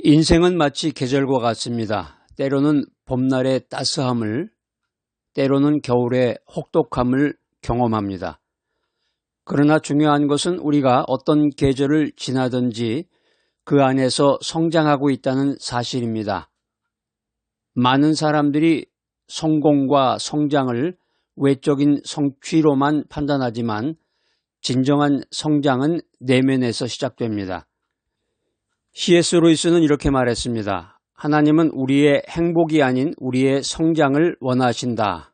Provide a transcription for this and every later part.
인생은 마치 계절과 같습니다. 때로는 봄날의 따스함을, 때로는 겨울의 혹독함을 경험합니다. 그러나 중요한 것은 우리가 어떤 계절을 지나든지 그 안에서 성장하고 있다는 사실입니다. 많은 사람들이 성공과 성장을 외적인 성취로만 판단하지만 진정한 성장은 내면에서 시작됩니다. C.S. 루이스는 이렇게 말했습니다. 하나님은 우리의 행복이 아닌 우리의 성장을 원하신다.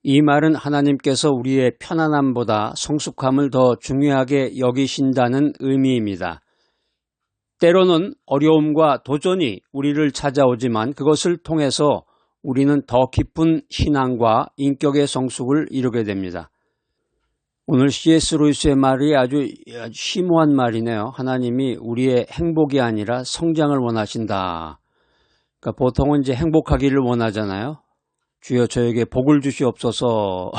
이 말은 하나님께서 우리의 편안함보다 성숙함을 더 중요하게 여기신다는 의미입니다. 때로는 어려움과 도전이 우리를 찾아오지만 그것을 통해서 우리는 더 깊은 신앙과 인격의 성숙을 이루게 됩니다. 오늘 C.S. 루이스의 말이 아주 심오한 말이네요. 하나님이 우리의 행복이 아니라 성장을 원하신다. 그러니까 보통은 이제 행복하기를 원하잖아요. 주여 저에게 복을 주시옵소서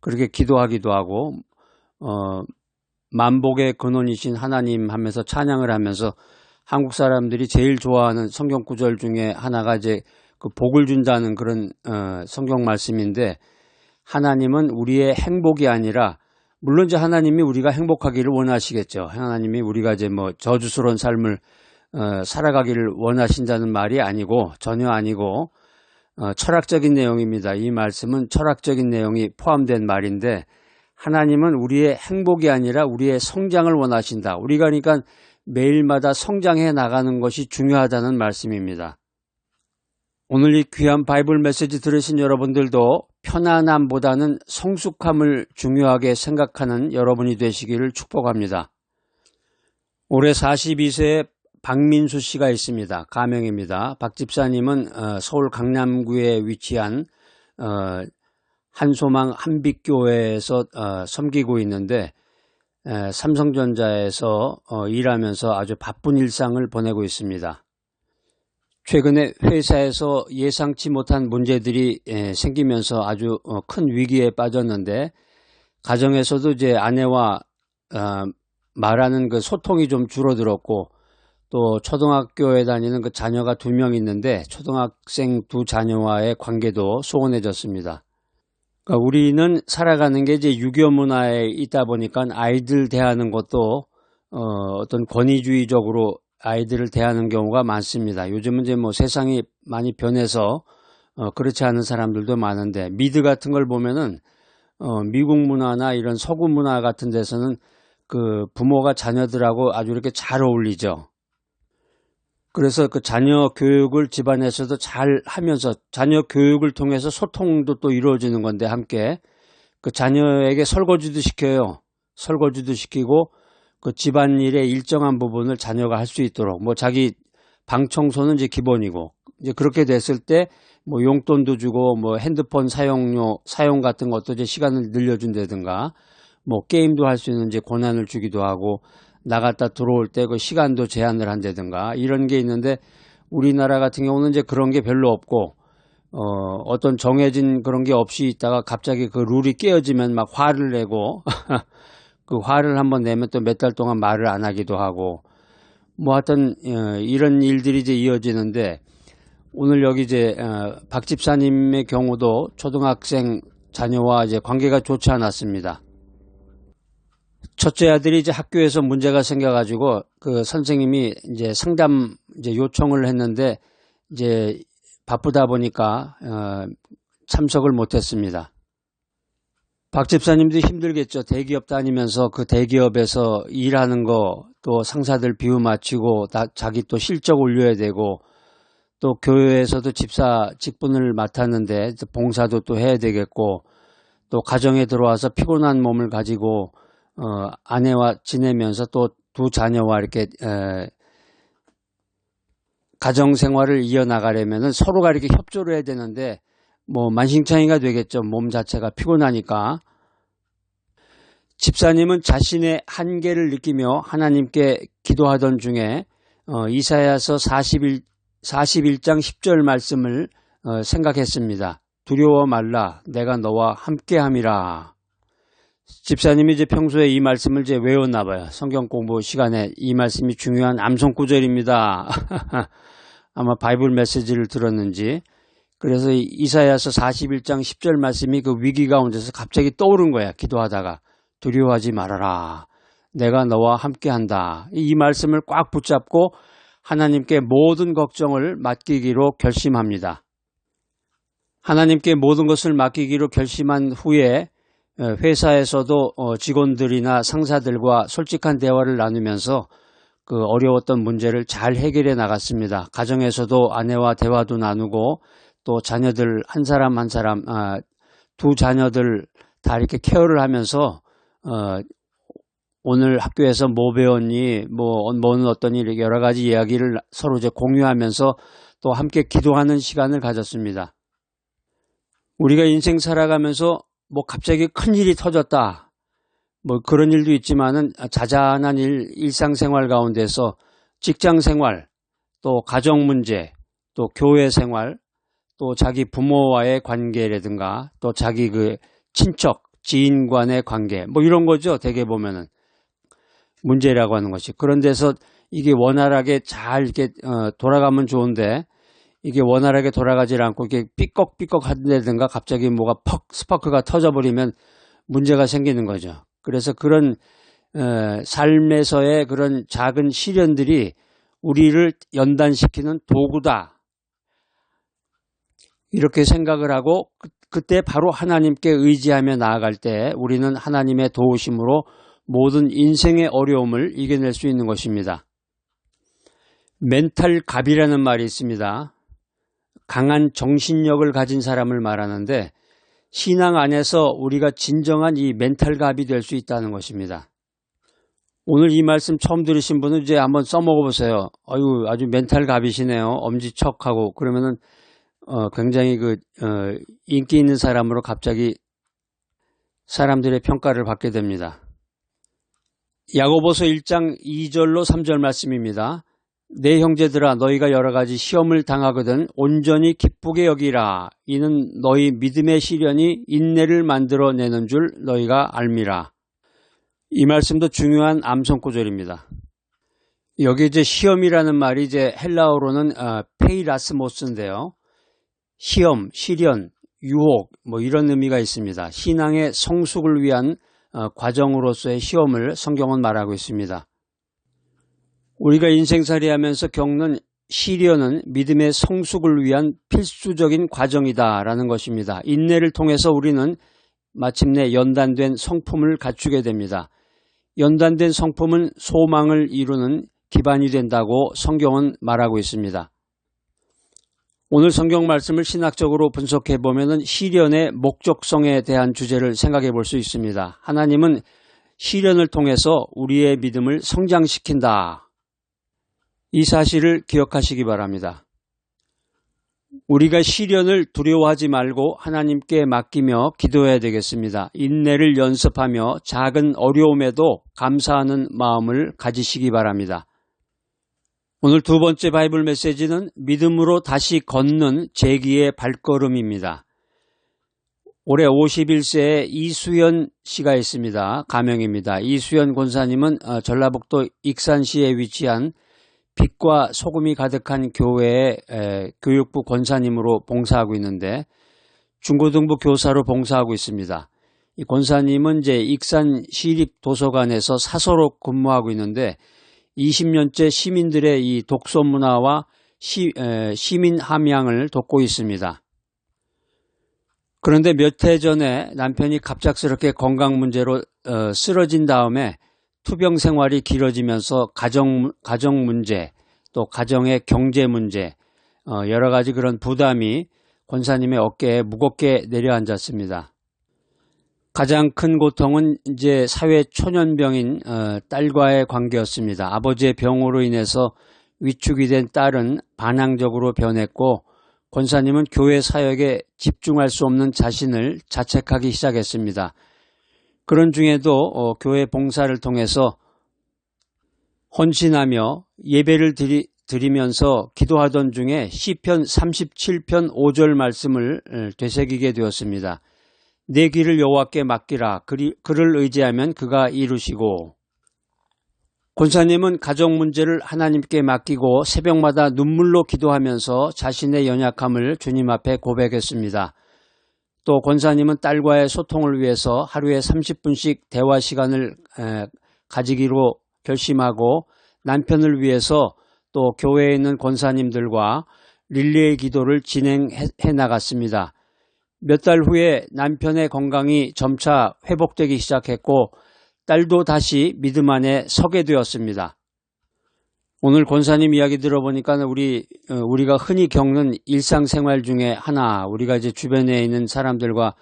그렇게 기도하기도 하고 만복의 근원이신 하나님 하면서 찬양을 하면서 한국 사람들이 제일 좋아하는 성경 구절 중에 하나가 이제 그 복을 준다는 그런 성경 말씀인데 하나님은 우리의 행복이 아니라 물론 이제 하나님이 우리가 행복하기를 원하시겠죠. 하나님이 우리가 이제 뭐 저주스러운 삶을 살아가기를 원하신다는 말이 아니고 전혀 아니고 철학적인 내용입니다. 이 말씀은 철학적인 내용이 포함된 말인데 하나님은 우리의 행복이 아니라 우리의 성장을 원하신다. 우리가 그러니까 매일마다 성장해 나가는 것이 중요하다는 말씀입니다. 오늘 이 귀한 바이블 메시지 들으신 여러분들도 편안함보다는 성숙함을 중요하게 생각하는 여러분이 되시기를 축복합니다. 올해 42세의 박민수 씨가 있습니다. 가명입니다. 박 집사님은 서울 강남구에 위치한 한소망 한빛교회에서 섬기고 있는데 삼성전자에서 일하면서 아주 바쁜 일상을 보내고 있습니다. 최근에 회사에서 예상치 못한 문제들이 생기면서 아주 큰 위기에 빠졌는데 가정에서도 이제 아내와 말하는 그 소통이 좀 줄어들었고 또 초등학교에 다니는 그 자녀가 2명 있는데 초등학생 2 자녀와의 관계도 소원해졌습니다. 그러니까 우리는 살아가는 게 이제 유교 문화에 있다 보니까 아이들 대하는 것도 어떤 권위주의적으로 아이들을 대하는 경우가 많습니다. 요즘은 이제 뭐 세상이 많이 변해서 그렇지 않은 사람들도 많은데 미드 같은 걸 보면은 미국 문화나 이런 서구 문화 같은 데서는 그 부모가 자녀들하고 아주 이렇게 잘 어울리죠. 그래서 그 자녀 교육을 집안에서도 잘 하면서 자녀 교육을 통해서 소통도 또 이루어지는 건데 함께 그 자녀에게 설거지도 시켜요. 설거지도 시키고 그 집안일의 일정한 부분을 자녀가 할 수 있도록 뭐 자기 방 청소는 이제 기본이고 이제 그렇게 됐을 때 뭐 용돈도 주고 뭐 핸드폰 사용 같은 것도 이제 시간을 늘려준다든가 뭐 게임도 할 수 있는 이제 권한을 주기도 하고 나갔다 들어올 때 그 시간도 제한을 한다든가 이런 게 있는데 우리나라 같은 경우는 이제 그런 게 별로 없고 어떤 정해진 그런 게 없이 있다가 갑자기 그 룰이 깨어지면 막 화를 내고 그 화를 한번 내면 또 몇 달 동안 말을 안 하기도 하고 뭐 하여튼 이런 일들이 이제 이어지는데 오늘 여기 이제 박 집사님의 경우도 초등학생 자녀와 이제 관계가 좋지 않았습니다. 첫째 아들이 이제 학교에서 문제가 생겨가지고 그 선생님이 이제 상담 이제 요청을 했는데 이제 바쁘다 보니까 참석을 못했습니다. 박 집사님도 힘들겠죠. 대기업 다니면서 그 대기업에서 일하는 거 또 상사들 비유 맞추고 자기 또 실적 올려야 되고 또 교회에서도 집사 직분을 맡았는데 봉사도 또 해야 되겠고 또 가정에 들어와서 피곤한 몸을 가지고 아내와 지내면서 또 2 자녀와 이렇게 가정 생활을 이어나가려면 서로가 이렇게 협조를 해야 되는데 뭐 만신창이가 되겠죠. 몸 자체가 피곤하니까. 집사님은 자신의 한계를 느끼며 하나님께 기도하던 중에 이사야서 41장 10절 말씀을 생각했습니다. 두려워 말라 내가 너와 함께함이라. 집사님이 이제 평소에 이 말씀을 이제 외웠나 봐요. 성경 공부 시간에 이 말씀이 중요한 암송 구절입니다. 아마 바이블 메시지를 들었는지. 그래서 이사야서 41장 10절 말씀이 그 위기 가운데서 갑자기 떠오른 거야. 기도하다가 두려워하지 말아라. 내가 너와 함께한다. 이 말씀을 꽉 붙잡고 하나님께 모든 걱정을 맡기기로 결심합니다. 하나님께 모든 것을 맡기기로 결심한 후에 회사에서도 직원들이나 상사들과 솔직한 대화를 나누면서 그 어려웠던 문제를 잘 해결해 나갔습니다. 가정에서도 아내와 대화도 나누고 또 자녀들 한 사람 한 사람 두 자녀들 다 이렇게 케어를 하면서 오늘 학교에서 뭐 배웠니, 뭐는 어떠니 이렇게 여러 가지 이야기를 서로 이제 공유하면서 또 함께 기도하는 시간을 가졌습니다. 우리가 인생 살아가면서 뭐 갑자기 큰 일이 터졌다. 뭐 그런 일도 있지만은 자잘한 일상생활 가운데서 직장 생활, 또 가정 문제, 또 교회 생활, 또 자기 부모와의 관계라든가 또 자기 그 친척, 지인 간의 관계 뭐 이런 거죠. 대개 보면은 문제라고 하는 것이. 그런 데서 이게 원활하게 잘 이렇게 돌아가면 좋은데 이게 원활하게 돌아가지 않고 이렇게 삐걱삐걱 한다든가 갑자기 뭐가 퍽 스파크가 터져버리면 문제가 생기는 거죠. 그래서 그런 삶에서의 그런 작은 시련들이 우리를 연단시키는 도구다. 이렇게 생각을 하고 그때 바로 하나님께 의지하며 나아갈 때 우리는 하나님의 도우심으로 모든 인생의 어려움을 이겨낼 수 있는 것입니다. 멘탈 갑이라는 말이 있습니다. 강한 정신력을 가진 사람을 말하는데 신앙 안에서 우리가 진정한 이 멘탈 갑이 될 수 있다는 것입니다. 오늘 이 말씀 처음 들으신 분은 이제 한번 써먹어 보세요. 아주 멘탈 갑이시네요. 엄지척하고 그러면은 굉장히 인기 있는 사람으로 갑자기 사람들의 평가를 받게 됩니다. 야고보서 1장 2절로 3절 말씀입니다. 내 형제들아 너희가 여러 가지 시험을 당하거든 온전히 기쁘게 여기라. 이는 너희 믿음의 시련이 인내를 만들어내는 줄 너희가 알미라. 이 말씀도 중요한 암송 구절입니다. 여기 이제 시험이라는 말이 이제 헬라어로는 페이라스모스인데요. 시험, 시련, 유혹 뭐 이런 의미가 있습니다. 신앙의 성숙을 위한 과정으로서의 시험을 성경은 말하고 있습니다. 우리가 인생살이 하면서 겪는 시련은 믿음의 성숙을 위한 필수적인 과정이다라는 것입니다. 인내를 통해서 우리는 마침내 연단된 성품을 갖추게 됩니다. 연단된 성품은 소망을 이루는 기반이 된다고 성경은 말하고 있습니다. 오늘 성경 말씀을 신학적으로 분석해 보면은 시련의 목적성에 대한 주제를 생각해 볼 수 있습니다. 하나님은 시련을 통해서 우리의 믿음을 성장시킨다. 이 사실을 기억하시기 바랍니다. 우리가 시련을 두려워하지 말고 하나님께 맡기며 기도해야 되겠습니다. 인내를 연습하며 작은 어려움에도 감사하는 마음을 가지시기 바랍니다. 오늘 두 번째 바이블 메시지는 믿음으로 다시 걷는 재기의 발걸음입니다. 올해 51세의 이수연 씨가 있습니다. 가명입니다. 이수연 권사님은 전라북도 익산시에 위치한 빛과 소금이 가득한 교회의 교육부 권사님으로 봉사하고 있는데 중고등부 교사로 봉사하고 있습니다. 이 권사님은 이제 익산 시립도서관에서 사서로 근무하고 있는데 20년째 시민들의 이 독서 문화와 시민 함양을 돕고 있습니다. 그런데 몇 해 전에 남편이 갑작스럽게 건강 문제로 쓰러진 다음에 투병 생활이 길어지면서 가정 문제, 또 가정의 경제 문제, 여러 가지 그런 부담이 권사님의 어깨에 무겁게 내려앉았습니다. 가장 큰 고통은 이제 사회 초년병인 딸과의 관계였습니다. 아버지의 병으로 인해서 위축이 된 딸은 반항적으로 변했고 권사님은 교회 사역에 집중할 수 없는 자신을 자책하기 시작했습니다. 그런 중에도 교회 봉사를 통해서 헌신하며 예배를 드리면서 기도하던 중에 시편 37편 5절 말씀을 되새기게 되었습니다. 내 길을 여호와께 맡기라. 그를 의지하면 그가 이루시고. 권사님은 가정 문제를 하나님께 맡기고 새벽마다 눈물로 기도하면서 자신의 연약함을 주님 앞에 고백했습니다. 또 권사님은 딸과의 소통을 위해서 하루에 30분씩 대화 시간을 가지기로 결심하고 남편을 위해서 또 교회에 있는 권사님들과 릴레이 기도를 진행해 나갔습니다. 몇 달 후에 남편의 건강이 점차 회복되기 시작했고 딸도 다시 믿음 안에 서게 되었습니다. 오늘 권사님 이야기 들어보니까 우리가 흔히 겪는 일상생활 중에 하나, 우리가 이제 주변에 있는 사람들과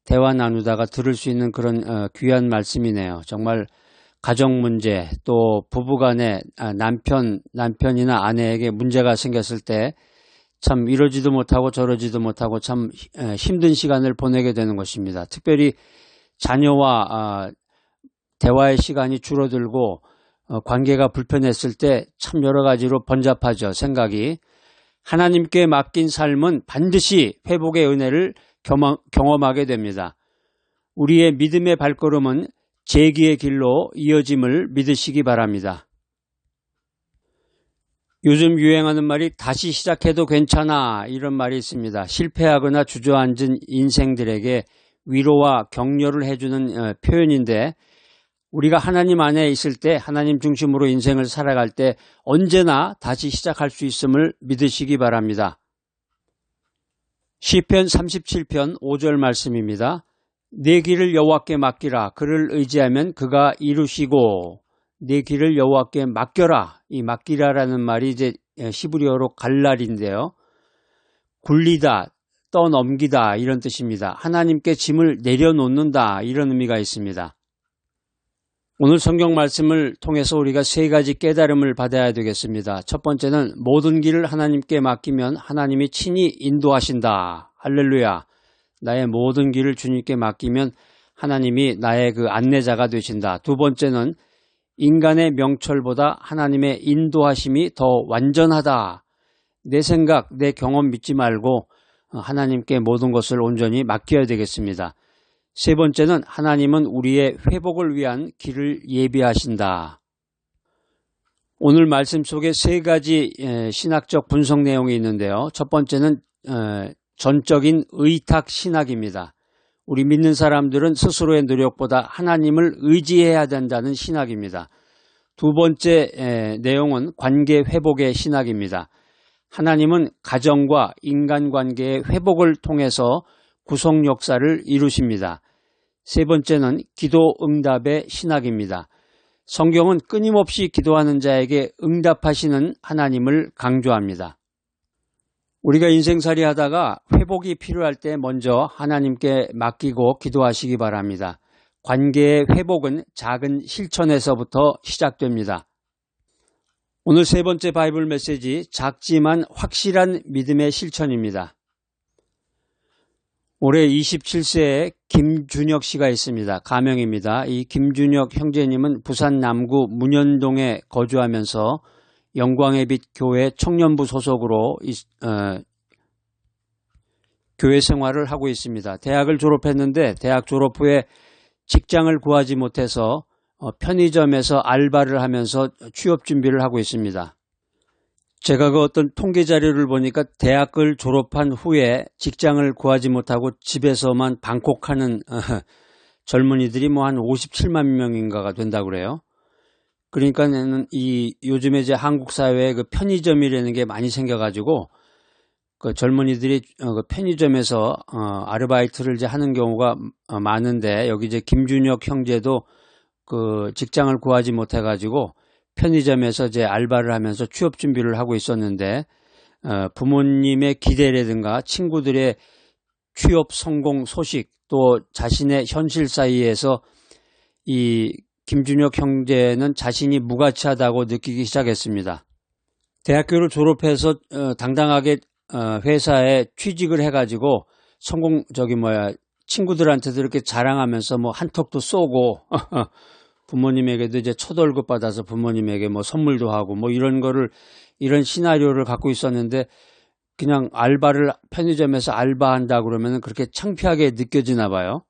대화 나누다가 들을 수 있는 그런 귀한 말씀이네요. 정말 가정 문제, 또 부부간에 남편이나 아내에게 문제가 생겼을 때 참 이러지도 못하고 저러지도 못하고 참 힘든 시간을 보내게 되는 것입니다. 특별히 자녀와 대화의 시간이 줄어들고 관계가 불편했을 때 참 여러 가지로 번잡하죠. 생각이. 하나님께 맡긴 삶은 반드시 회복의 은혜를 경험하게 됩니다. 우리의 믿음의 발걸음은 재기의 길로 이어짐을 믿으시기 바랍니다. 요즘 유행하는 말이 다시 시작해도 괜찮아, 이런 말이 있습니다. 실패하거나 주저앉은 인생들에게 위로와 격려를 해주는 표현인데, 우리가 하나님 안에 있을 때, 하나님 중심으로 인생을 살아갈 때 언제나 다시 시작할 수 있음을 믿으시기 바랍니다. 시편 37편 5절 말씀입니다. 내 길을 여호와께 맡기라. 그를 의지하면 그가 이루시고. 내 길을 여호와께 맡겨라. 이 맡기라라는 말이 이제 히브리어로 갈랄인데요. 굴리다, 떠넘기다 이런 뜻입니다. 하나님께 짐을 내려놓는다 이런 의미가 있습니다. 오늘 성경 말씀을 통해서 우리가 세 가지 깨달음을 받아야 되겠습니다. 첫 번째는 모든 길을 하나님께 맡기면 하나님이 친히 인도하신다. 할렐루야. 나의 모든 길을 주님께 맡기면 하나님이 나의 그 안내자가 되신다. 두 번째는 인간의 명철보다 하나님의 인도하심이 더 완전하다. 내 생각, 내 경험 믿지 말고 하나님께 모든 것을 온전히 맡겨야 되겠습니다. 세 번째는 하나님은 우리의 회복을 위한 길을 예비하신다. 오늘 말씀 속에 세 가지 신학적 분석 내용이 있는데요. 첫 번째는 전적인 의탁 신학입니다. 우리 믿는 사람들은 스스로의 노력보다 하나님을 의지해야 된다는 신학입니다. 두 번째 내용은 관계 회복의 신학입니다. 하나님은 가정과 인간관계의 회복을 통해서 구속 역사를 이루십니다. 세 번째는 기도 응답의 신학입니다. 성경은 끊임없이 기도하는 자에게 응답하시는 하나님을 강조합니다. 우리가 인생살이 하다가 회복이 필요할 때 먼저 하나님께 맡기고 기도하시기 바랍니다. 관계의 회복은 작은 실천에서부터 시작됩니다. 오늘 세 번째 바이블 메시지, 작지만 확실한 믿음의 실천입니다. 올해 27세에 김준혁 씨가 있습니다. 가명입니다. 이 김준혁 형제님은 부산 남구 문현동에 거주하면서 영광의 빛 교회 청년부 소속으로 교회 생활을 하고 있습니다. 대학을 졸업했는데 대학 졸업 후에 직장을 구하지 못해서 편의점에서 알바를 하면서 취업 준비를 하고 있습니다. 제가 그 어떤 통계 자료를 보니까 대학을 졸업한 후에 직장을 구하지 못하고 집에서만 방콕하는 젊은이들이 뭐 한 57만 명인가가 된다고 그래요. 그러니까는 요즘에 이제 한국 사회에 그 편의점이라는 게 많이 생겨가지고 그 젊은이들이 그 편의점에서 아르바이트를 이제 하는 경우가 많은데, 여기 이제 김준혁 형제도 그 직장을 구하지 못해가지고 편의점에서 이제 알바를 하면서 취업 준비를 하고 있었는데, 부모님의 기대라든가 친구들의 취업 성공 소식, 또 자신의 현실 사이에서 이 김준혁 형제는 자신이 무가치하다고 느끼기 시작했습니다. 대학교를 졸업해서 당당하게 회사에 취직을 해가지고 친구들한테도 이렇게 자랑하면서 뭐 한턱도 쏘고 부모님에게도 이제 첫 월급 받아서 부모님에게 뭐 선물도 하고 뭐 이런 시나리오를 갖고 있었는데, 그냥 편의점에서 알바한다 그러면 그렇게 창피하게 느껴지나 봐요.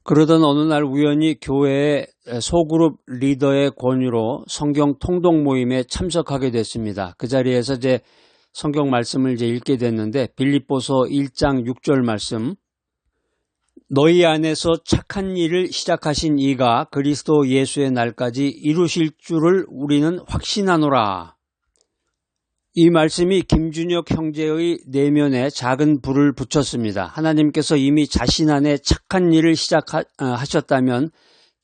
그러던 어느 날 우연히 교회의 소그룹 리더의 권유로 성경 통독 모임에 참석하게 됐습니다. 그 자리에서 이제 성경 말씀을 이제 읽게 됐는데 빌립보서 1장 6절 말씀, 너희 안에서 착한 일을 시작하신 이가 그리스도 예수의 날까지 이루실 줄을 우리는 확신하노라. 이 말씀이 김준혁 형제의 내면에 작은 불을 붙였습니다. 하나님께서 이미 자신 안에 착한 일을 시작하셨다면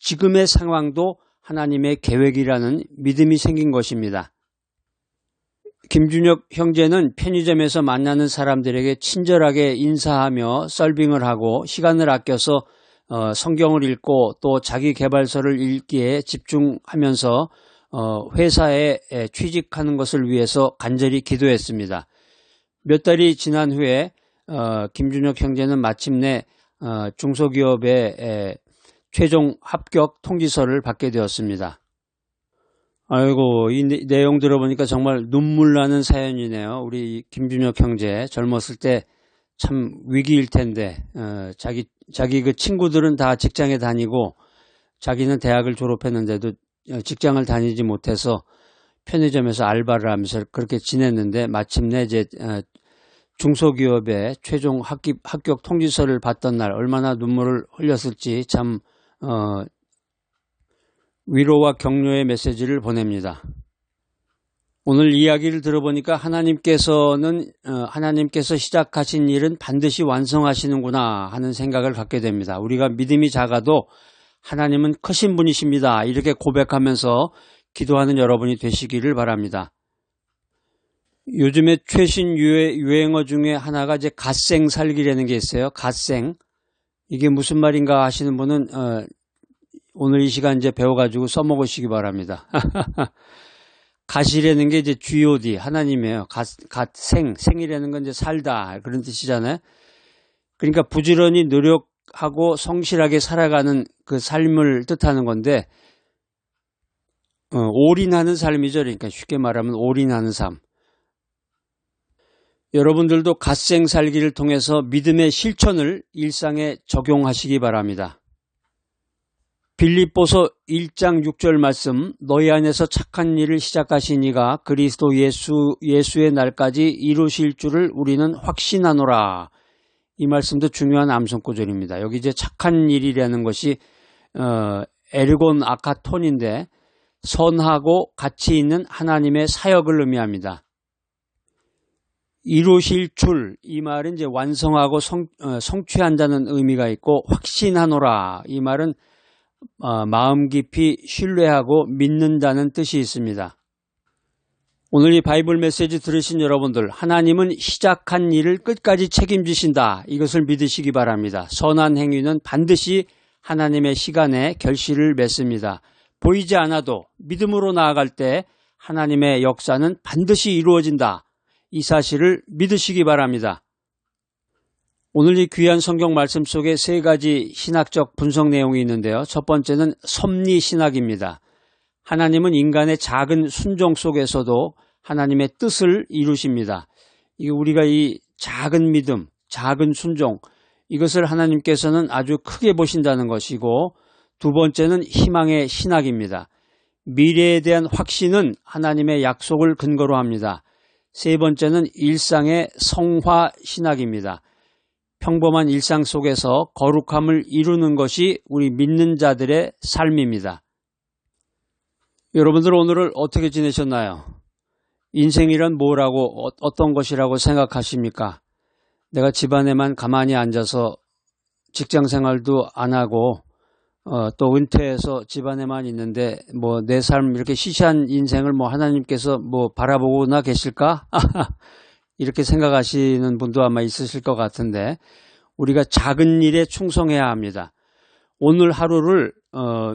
지금의 상황도 하나님의 계획이라는 믿음이 생긴 것입니다. 김준혁 형제는 편의점에서 만나는 사람들에게 친절하게 인사하며 서빙을 하고 시간을 아껴서 성경을 읽고 또 자기 개발서를 읽기에 집중하면서 회사에 취직하는 것을 위해서 간절히 기도했습니다. 몇 달이 지난 후에 김준혁 형제는 마침내 중소기업의 최종 합격 통지서를 받게 되었습니다. 아이고, 이 내용 들어보니까 정말 눈물 나는 사연이네요. 우리 김준혁 형제 젊었을 때 참 위기일 텐데 자기 그 친구들은 다 직장에 다니고 자기는 대학을 졸업했는데도 직장을 다니지 못해서 편의점에서 알바를 하면서 그렇게 지냈는데 마침내 이제 중소기업의 최종 합격 통지서를 받던 날 얼마나 눈물을 흘렸을지 참 위로와 격려의 메시지를 보냅니다. 오늘 이야기를 들어보니까 하나님께서 시작하신 일은 반드시 완성하시는구나 하는 생각을 갖게 됩니다. 우리가 믿음이 작아도 하나님은 크신 분이십니다. 이렇게 고백하면서 기도하는 여러분이 되시기를 바랍니다. 요즘에 최신 유행어 중에 하나가 이제 갓생 살기라는 게 있어요. 갓생. 이게 무슨 말인가 하시는 분은 오늘 이 시간 이제 배워가지고 써먹으시기 바랍니다. 갓이라는 게 이제 G.O.D. 하나님이에요. 생이라는 건 이제 살다 그런 뜻이잖아요. 그러니까 부지런히 노력하고 성실하게 살아가는 그 삶을 뜻하는 건데 올인하는 삶이죠. 그러니까 쉽게 말하면 올인하는 삶. 여러분들도 갓생 살기를 통해서 믿음의 실천을 일상에 적용하시기 바랍니다. 빌립보서 1장 6절 말씀, 너희 안에서 착한 일을 시작하신 이가 그리스도 예수의 날까지 이루실 줄을 우리는 확신하노라. 이 말씀도 중요한 암송구절입니다. 여기 이제 착한 일이라는 것이 에르곤 아카톤인데 선하고 가치 있는 하나님의 사역을 의미합니다. 이루실 줄, 이 말은 이제 완성하고 성취한다는 의미가 있고 확신하노라. 이 말은 마음 깊이 신뢰하고 믿는다는 뜻이 있습니다. 오늘 이 바이블 메시지 들으신 여러분들, 하나님은 시작한 일을 끝까지 책임지신다. 이것을 믿으시기 바랍니다. 선한 행위는 반드시 하나님의 시간에 결실을 맺습니다. 보이지 않아도 믿음으로 나아갈 때 하나님의 역사는 반드시 이루어진다. 이 사실을 믿으시기 바랍니다. 오늘 이 귀한 성경 말씀 속에 세 가지 신학적 분석 내용이 있는데요. 첫 번째는 섭리신학입니다. 하나님은 인간의 작은 순종 속에서도 하나님의 뜻을 이루십니다. 우리가 이 작은 믿음, 작은 순종, 이것을 하나님께서는 아주 크게 보신다는 것이고, 두 번째는 희망의 신학입니다. 미래에 대한 확신은 하나님의 약속을 근거로 합니다. 세 번째는 일상의 성화 신학입니다. 평범한 일상 속에서 거룩함을 이루는 것이 우리 믿는 자들의 삶입니다. 여러분들 오늘을 어떻게 지내셨나요? 인생이란 뭐라고 어떤 것이라고 생각하십니까? 내가 집안에만 가만히 앉아서 직장 생활도 안 하고 또 은퇴해서 집안에만 있는데 뭐 내 삶 이렇게 시시한 인생을 뭐 하나님께서 뭐 바라보고나 계실까? 이렇게 생각하시는 분도 아마 있으실 것 같은데 우리가 작은 일에 충성해야 합니다. 오늘 하루를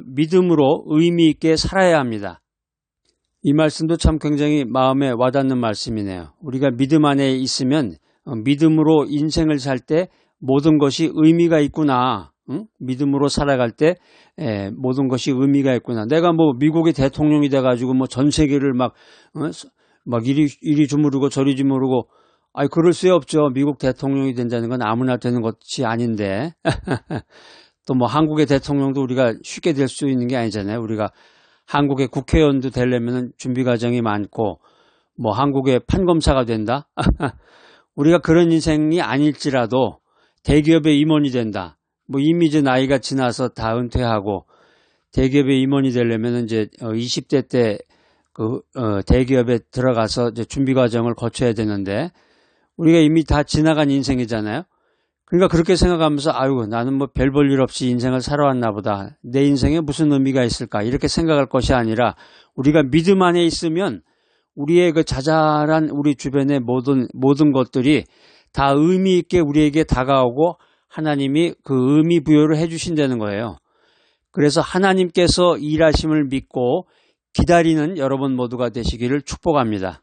믿음으로 의미 있게 살아야 합니다. 이 말씀도 참 굉장히 마음에 와닿는 말씀이네요. 우리가 믿음 안에 있으면 믿음으로 인생을 살 때 모든 것이 의미가 있구나. 응? 믿음으로 살아갈 때 모든 것이 의미가 있구나. 내가 뭐 미국의 대통령이 돼가지고 뭐 전 세계를 막 막 이리 주무르고 저리 주무르고, 아이, 그럴 수 없죠. 미국 대통령이 된다는 건 아무나 되는 것이 아닌데. 또 뭐 한국의 대통령도 우리가 쉽게 될 수 있는 게 아니잖아요. 우리가 한국의 국회의원도 되려면 준비 과정이 많고, 뭐 한국의 판검사가 된다? 우리가 그런 인생이 아닐지라도 대기업의 임원이 된다. 뭐 이미 이제 나이가 지나서 다 은퇴하고 대기업의 임원이 되려면 이제 20대 때 대기업에 들어가서 이제 준비 과정을 거쳐야 되는데 우리가 이미 다 지나간 인생이잖아요. 그러니까 그렇게 생각하면서 아유, 나는 뭐 별 볼 일 없이 인생을 살아왔나 보다. 내 인생에 무슨 의미가 있을까? 이렇게 생각할 것이 아니라 우리가 믿음 안에 있으면 우리의 그 자잘한 우리 주변의 모든 것들이 다 의미 있게 우리에게 다가오고 하나님이 그 의미 부여를 해주신다는 거예요. 그래서 하나님께서 일하심을 믿고 기다리는 여러분 모두가 되시기를 축복합니다.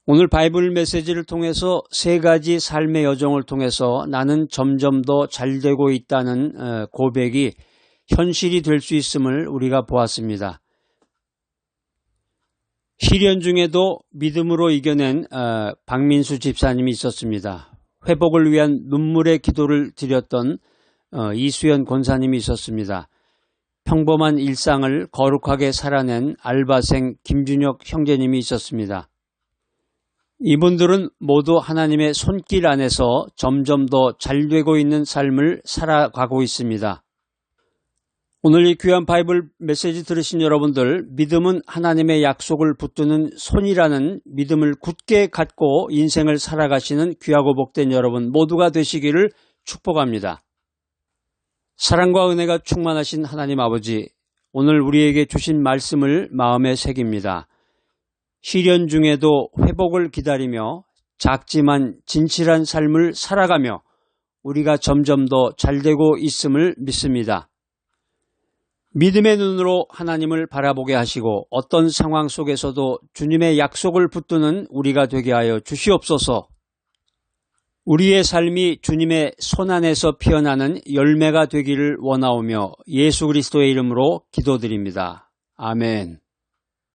오늘 바이블 메시지를 통해서 세 가지 삶의 여정을 통해서 나는 점점 더 잘되고 있다는 고백이 현실이 될 수 있음을 우리가 보았습니다. 시련 중에도 믿음으로 이겨낸 박민수 집사님이 있었습니다. 회복을 위한 눈물의 기도를 드렸던 이수연 권사님이 있었습니다. 평범한 일상을 거룩하게 살아낸 알바생 김준혁 형제님이 있었습니다. 이분들은 모두 하나님의 손길 안에서 점점 더 잘되고 있는 삶을 살아가고 있습니다. 오늘 이 귀한 바이블 메시지 들으신 여러분들, 믿음은 하나님의 약속을 붙드는 손이라는 믿음을 굳게 갖고 인생을 살아가시는 귀하고 복된 여러분 모두가 되시기를 축복합니다. 사랑과 은혜가 충만하신 하나님 아버지, 오늘 우리에게 주신 말씀을 마음에 새깁니다. 시련 중에도 회복을 기다리며 작지만 진실한 삶을 살아가며 우리가 점점 더 잘되고 있음을 믿습니다. 믿음의 눈으로 하나님을 바라보게 하시고 어떤 상황 속에서도 주님의 약속을 붙드는 우리가 되게 하여 주시옵소서. 우리의 삶이 주님의 손 안에서 피어나는 열매가 되기를 원하오며 예수 그리스도의 이름으로 기도드립니다. 아멘.